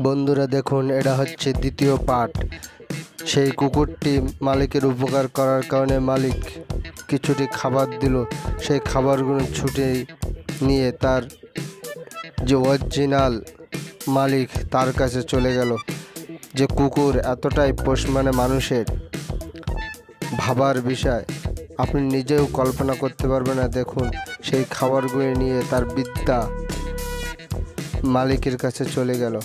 বন্ধুরা দেখুন, এটা হচ্ছে দ্বিতীয় পার্ট। সেই কুকুরটি মালিকের উপকার করার কারণে মালিক কিছুটি খাবার দিল। সেই খাবারগুলো ছুটে নিয়ে তার যে অরিজিনাল মালিক তার কাছে চলে গেল। যে কুকুর এতটাই পোষ মানে মানুষের, ভাবার বিষয়, আপনি নিজেও কল্পনা করতে পারবেন না। দেখুন, সেই খাবারগুলো নিয়ে তার বৃদ্ধা মালিকের কাছে চলে গেল।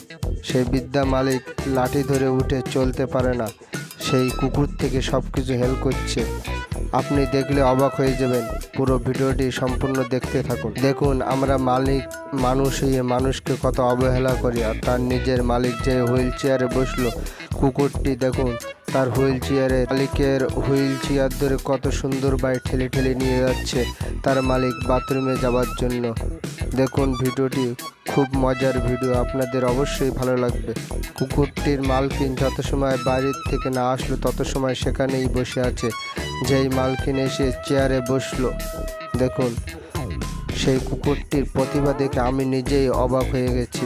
সেই বৃদ্ধা মালিক লাঠি ধরে উঠে চলতে পারে না, সেই কুকুর থেকে সব কিছু হেল্প করছে। আপনি দেখলে অবাক হয়ে যাবেন। পুরো ভিডিওটি সম্পূর্ণ দেখতে থাকুন। দেখুন, আমরা মানুষ হয়ে মানুষকে কত অবহেলা করি। আর তার নিজের মালিক যে হুইল চেয়ারে বসলো, কুকুরটি দেখুন তার হুইল চেয়ারে মালিকের হুইল চেয়ার ধরে কত সুন্দর বাই ঠেলে ঠেলে নিয়ে যাচ্ছে তার মালিক বাথরুমে যাওয়ার জন্য। দেখুন, ভিডিওটি খুব মজার ভিডিও, আপনাদের অবশ্যই ভালো লাগবে। কুকুরটির মালকিন যত সময় বাইরের থেকে না আসলো তত সময় সেখানেই বসে আছে। যেই মালকিন এসে চেয়ারে বসলো, দেখুন সেই কুকুরটির প্রতিভা দেখে আমি নিজেই অবাক হয়ে গেছি।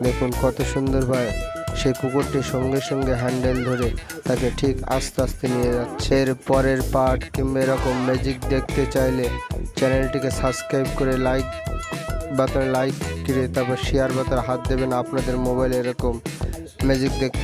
দেখুন কত সুন্দরভাবে সেই কুকুরটির সঙ্গে সঙ্গে হ্যান্ডেল ধরে তাকে ঠিক আস্তে আস্তে নিয়ে যাচ্ছে। এর পরের পার্ট কিংবা এরকম ম্যাজিক দেখতে চাইলে চ্যানেলটিকে সাবস্ক্রাইব করে লাইক করে তারপর শেয়ার বাটনে হাত দেবেন। আপনাদের মোবাইলে এরকম ম্যাজিক দেখতে